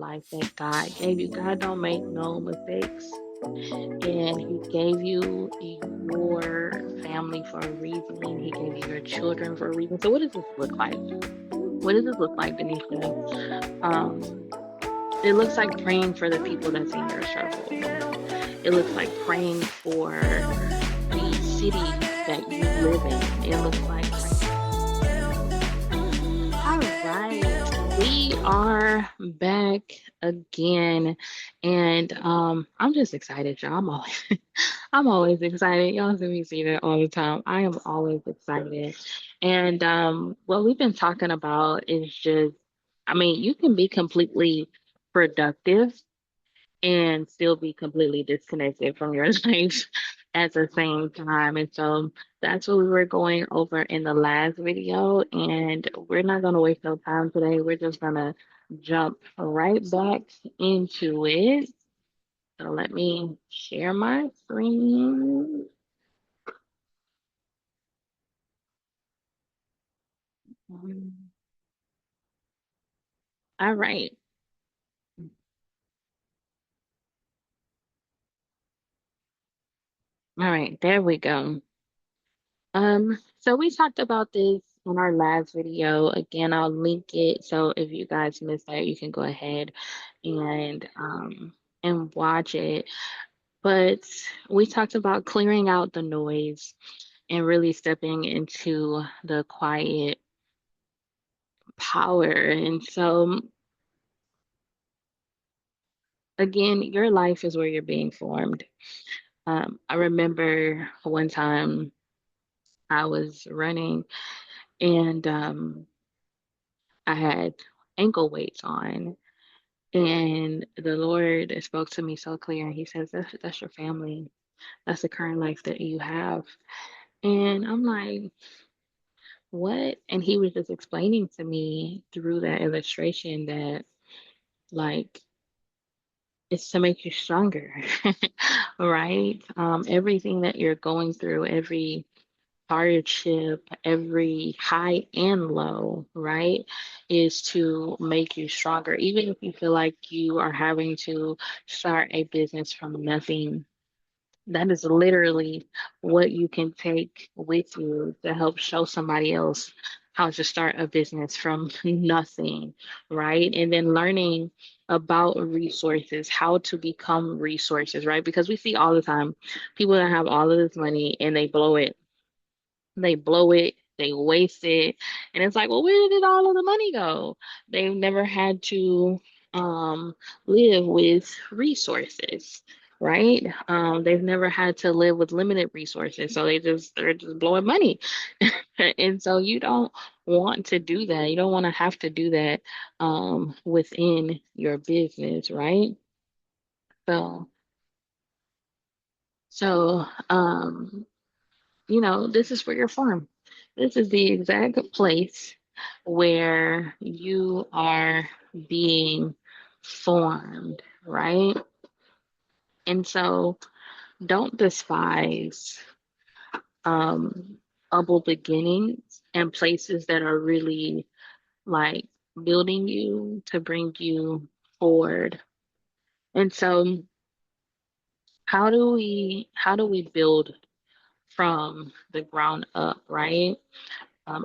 life that God gave you. God don't make no mistakes. And He gave you your family for a reason. He gave you your children for a reason. So what does this look like? What does this look like, Denisha? Um, it looks like praying for the people that's in your circle. It looks like praying for the city that you live in. It looks like all right, we are back again, and I'm just excited, y'all. I'm always excited. Y'all see me see that all the time. I am always excited, and what we've been talking about is just, I mean, you can be completely productive and still be completely disconnected from your life at the same time. And so that's what we were going over in the last video. And we're not going to waste no time today. We're just going to jump right back into it. So let me share my screen. All right. All right. There we go. So we talked about this in our last video. Again, I'll link it. So if you guys missed that, you can go ahead and watch it. But we talked about clearing out the noise and really stepping into the quiet power. And so again, your life is where you're being formed. I remember one time I was running and I had ankle weights on. And the Lord spoke to me so clear. And He says, that's your family. That's the current life that you have. And I'm like, what? And He was just explaining to me through that illustration that, like, it's to make you stronger, right? Everything that you're going through, every hardship, every high and low, right, is to make you stronger. Even if you feel like you are having to start a business from nothing, that is literally what you can take with you to help show somebody else how to start a business from nothing, right? And then learning about resources, how to become resources, right? Because we see all the time people that have all of this money and they blow it, they waste it, and it's like, well, where did all of the money go? They've never had to um, live with resources, right? They've never had to live with limited resources, so they're just blowing money, and so you don't want to do that. You don't want to have to do that within your business, right? So, so this is for your farm. This is the exact place where you are being formed, right? And so don't despise um, humble beginnings and places that are really like building you to bring you forward. And so how do we build from the ground up, right?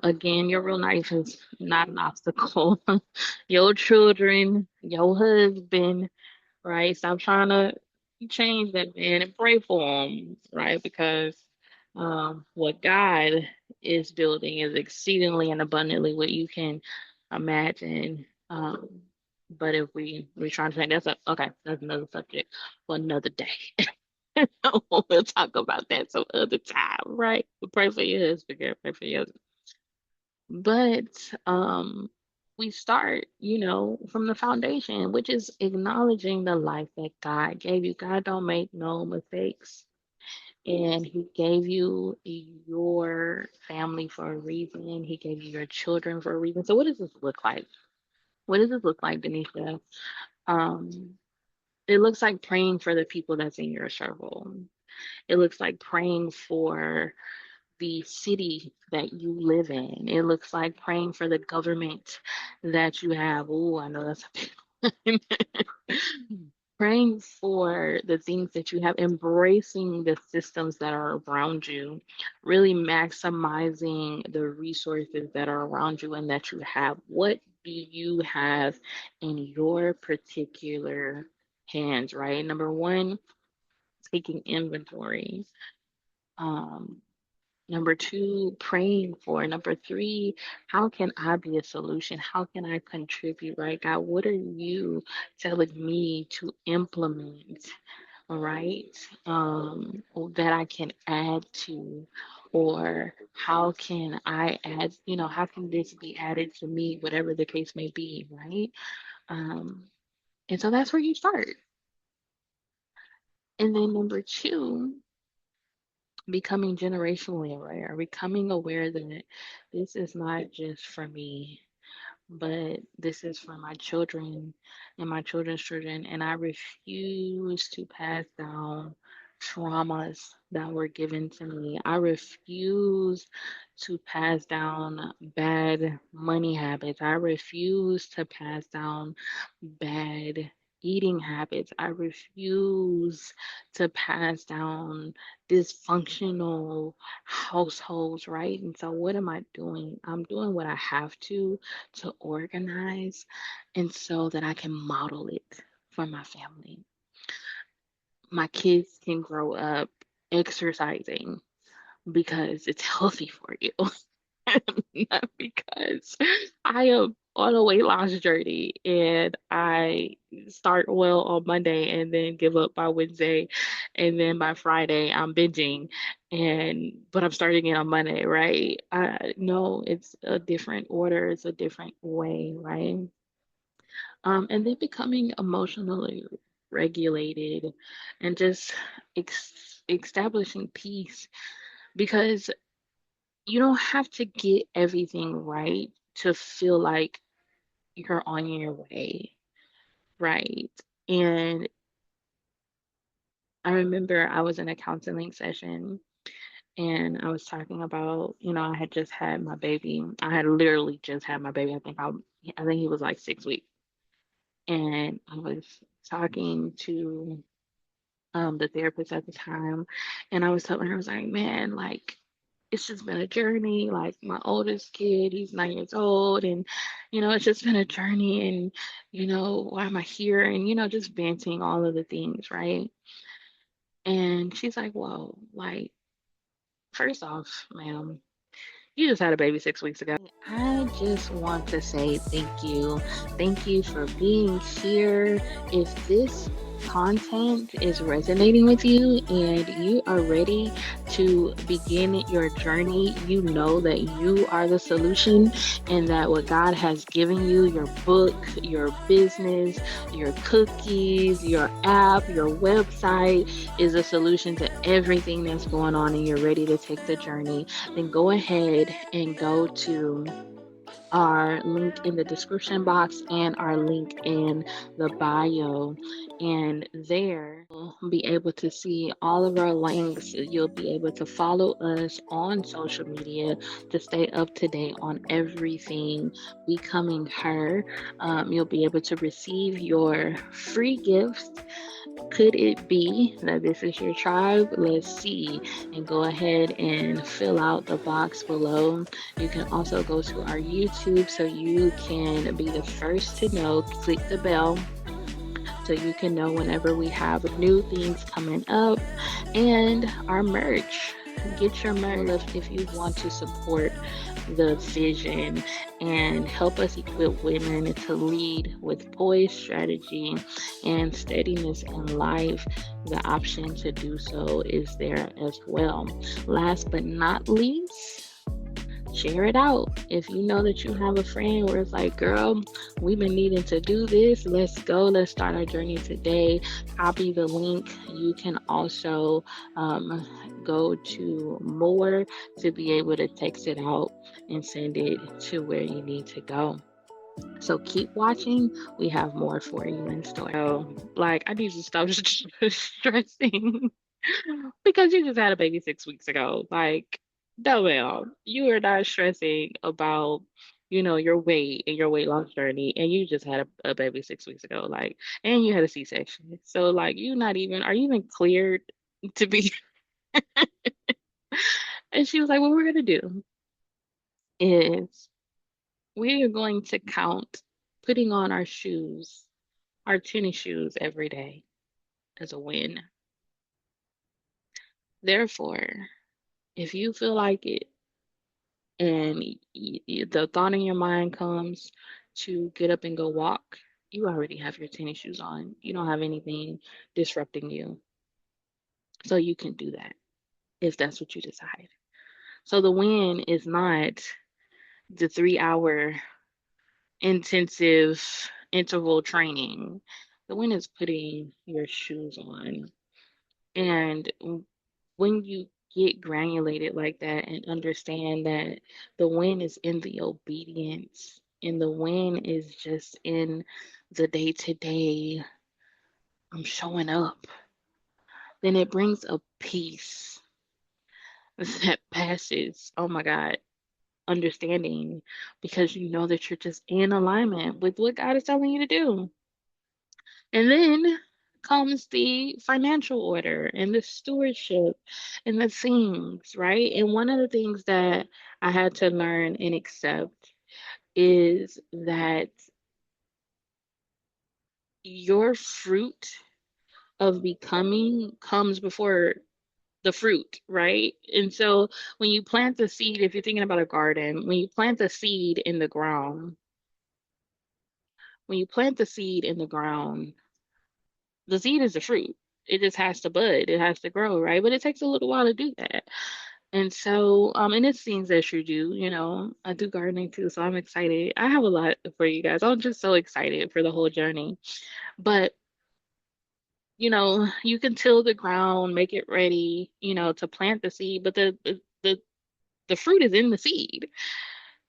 Again, your real life is not an obstacle. Your children, your husband, right? Stop trying to change that man and pray for him, right? Because what God is building is exceedingly and abundantly what you can imagine. But if we try to think okay, that's another subject for another day. We'll talk about that some other time, right? We'll pray for your husband, girl, pray for your husband. But we start, from the foundation, which is acknowledging the life that God gave you. God don't make no mistakes. And He gave you your family for a reason. He gave you your children for a reason. So what does this look like? What does this look like, Denisha? Um, it looks like praying for the people that's in your circle. It looks like praying for the city that you live in. It looks like praying for the government that you have. Oh, I know that's a big. Praying for the things that you have, embracing the systems that are around you, really maximizing the resources that are around you and that you have. What do you have in your particular hands, right? Number one, taking inventory. Um, Number two, praying for. Number three, how can I be a solution? How can I contribute, right? God, what are you telling me to implement, all right? Or that I can add to, or how can I add, how can this be added to me, whatever the case may be, right? Um, and so that's where you start. And then number two, becoming generationally aware, becoming aware that this is not just for me, but this is for my children and my children's children. And I refuse to pass down traumas that were given to me. I refuse to pass down bad money habits. I refuse to pass down bad eating habits. I refuse to pass down dysfunctional households, right? And so, what am I doing? I'm doing what I have to organize and so that I can model it for my family. My kids can grow up exercising because it's healthy for you. Not because I am on a weight loss journey and I start well on Monday and then give up by Wednesday, and then by Friday I'm binging, and but I'm starting it on Monday, right? No, it's a different order, it's a different way, right? And then becoming emotionally regulated and just establishing peace, because you don't have to get everything right to feel like you're on your way, right? And I remember I was in a counseling session and I was talking about, I had just had my baby. I had literally just had my baby. I think he was like 6 weeks. And I was talking to the therapist at the time, and I was telling her, I was like, man, like it's just been a journey. Like my oldest kid, he's 9 years old, and it's just been a journey, and why am I here? And just venting all of the things, right? And she's like, whoa, like first off, ma'am, you just had a baby 6 weeks ago. I just want to say thank you. Thank you for being here. If this content is resonating with you and you are ready to begin your journey, you know that you are the solution and that what God has given you, your book, your business, your cookies, your app, your website, is a solution to everything that's going on, and you're ready to take the journey, then go ahead and go to our link in the description box and our link in the bio. And there you'll be able to see all of our links. You'll be able to follow us on social media to stay up to date on everything becoming her. You'll be able to receive your free gifts. Could it be that this is your tribe? Let's see. And go ahead and fill out the box below. You can also go to our YouTube so you can be the first to know. Click the bell so you can know whenever we have new things coming up, and our merch. Get your merch if you want to support the vision and help us equip women to lead with poise, strategy, and steadiness in life. The option to do so is there as well. Last but not least, share it out. If you know that you have a friend where it's like, girl, we've been needing to do this, let's go, let's start our journey today. Copy the link. You can also go to more to be able to text it out and send it to where you need to go. So keep watching. We have more for you in store. So, like, I need to stop stressing because you just had a baby 6 weeks ago. Like, no, ma'am, you are not stressing about your weight and your weight loss journey, and you just had a baby 6 weeks ago, like, and you had a C-section. So like, are you even cleared to be? And she was like, what we're gonna do is we are going to count putting on our shoes, our tennis shoes every day as a win. Therefore, if you feel like it and the thought in your mind comes to get up and go walk, you already have your tennis shoes on. You don't have anything disrupting you. So you can do that if that's what you decide. So the win is not the 3 hour intensive interval training. The win is putting your shoes on. And when you get granulated like that and understand that the win is in the obedience and the win is just in the day to day, I'm showing up, then it brings a peace that passes, oh my God, understanding, because you know that you're just in alignment with what God is telling you to do. And then comes the financial order and the stewardship and the things, right? And one of the things that I had to learn and accept is that your fruit of becoming comes before the fruit, right? And so when you plant the seed, if you're thinking about a garden, when you plant the seed in the ground, when you plant the seed in the ground, the seed is the fruit. It just has to bud, it has to grow, right? But it takes a little while to do that. And so, and it's things that you do, I do gardening too, so I'm excited. I have a lot for you guys. I'm just so excited for the whole journey. But, you can till the ground, make it ready, to plant the seed, but the fruit is in the seed.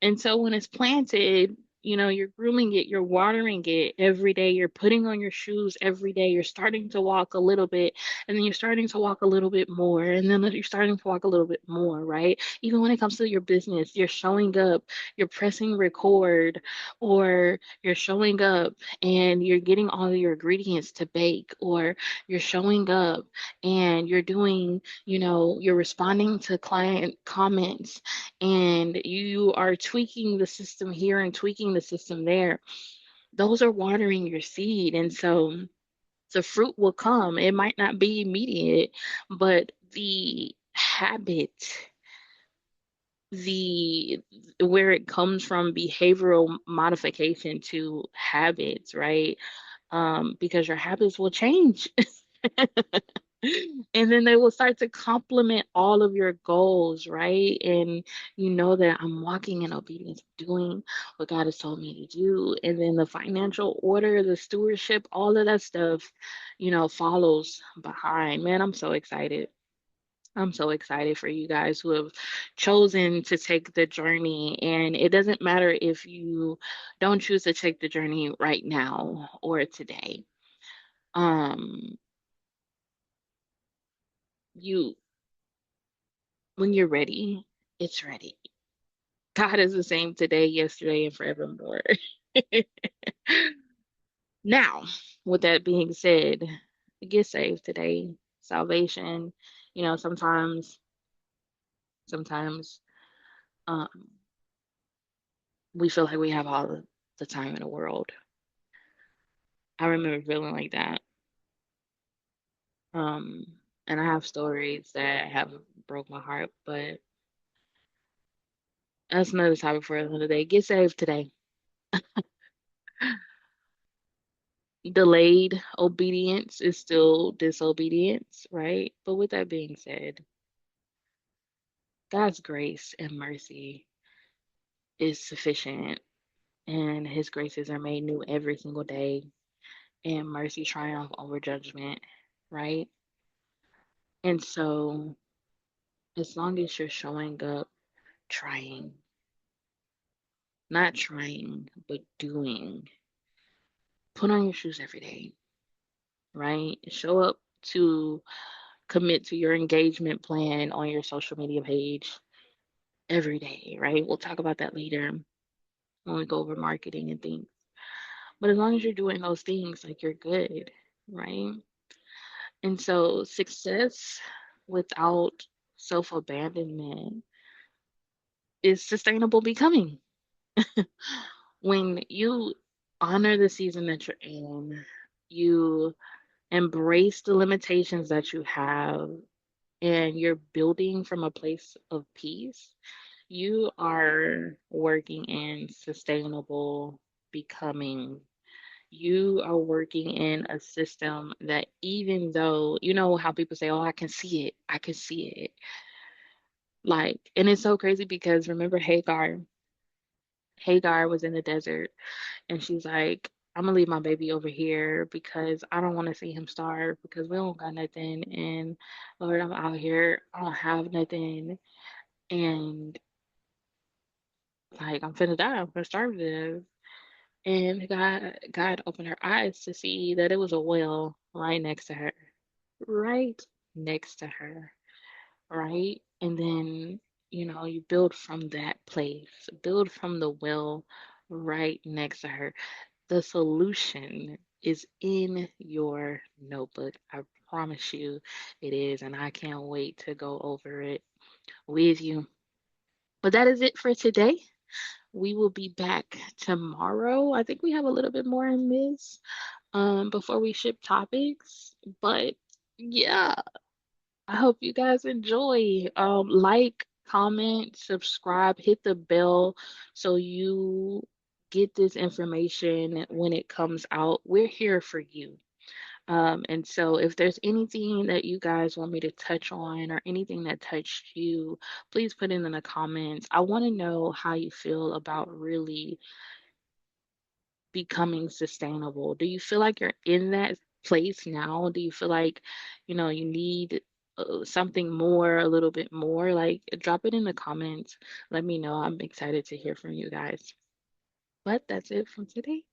And so when it's planted, you're grooming it, you're watering it every day, you're putting on your shoes every day, you're starting to walk a little bit, and then you're starting to walk a little bit more, and then you're starting to walk a little bit more, right? Even when it comes to your business, you're showing up, you're pressing record, or you're showing up and you're getting all of your ingredients to bake, or you're showing up and you're doing, you're responding to client comments and you are tweaking the system here and tweaking the system there, those are watering your seed. And so the fruit will come. It might not be immediate, but the habit, the where it comes from behavioral modification to habits, right? Because your habits will change. And then they will start to complement all of your goals, right? And you know that I'm walking in obedience, doing what God has told me to do. And then the financial order, the stewardship, all of that stuff, follows behind. Man, I'm so excited. I'm so excited for you guys who have chosen to take the journey. And it doesn't matter if you don't choose to take the journey right now or today. Um, you when you're ready, it's ready. God is the same today, yesterday, and forevermore. Now, with that being said, get saved today. Salvation, sometimes um, we feel like we have all the time in the world. I remember feeling like that. Um, and I have stories that have broke my heart, but that's another topic for another day. Get saved today. Delayed obedience is still disobedience, right? But with that being said, God's grace and mercy is sufficient, and His graces are made new every single day, and mercy triumph over judgment, right? And so, as long as you're showing up, trying, not trying, but doing, put on your shoes every day, right? Show up to commit to your engagement plan on your social media page every day, right? We'll talk about that later. when we go over marketing and things. But as long as you're doing those things, like you're good, right? And so success without self-abandonment is sustainable becoming. When you honor the season that you're in, you embrace the limitations that you have, and you're building from a place of peace, you are working in sustainable becoming. You are working in a system that, even though, you know how people say, oh, I can see it, I can see it. Like, and it's so crazy because remember Hagar? Hagar was in the desert and she's like, I'm gonna leave my baby over here because I don't want to see him starve because we don't got nothing. And Lord, I'm out here, I don't have nothing. And like, I'm finna die, I'm finna starve to death. And God opened her eyes to see that it was a well right next to her, right next to her, right? And then, you build from that place, build from the well right next to her. The solution is in your notebook. I promise you it is, and I can't wait to go over it with you. But that is it for today. We will be back tomorrow. I think we have a little bit more in this before we ship topics. But yeah, I hope you guys enjoy. Like, comment, subscribe, hit the bell so you get this information when it comes out. We're here for you. And so if there's anything that you guys want me to touch on or anything that touched you, please put it in the comments. I want to know how you feel about really becoming sustainable. Do you feel like you're in that place now? Do you feel like, you need something more, a little bit more? Like, drop it in the comments. Let me know. I'm excited to hear from you guys. But that's it from today.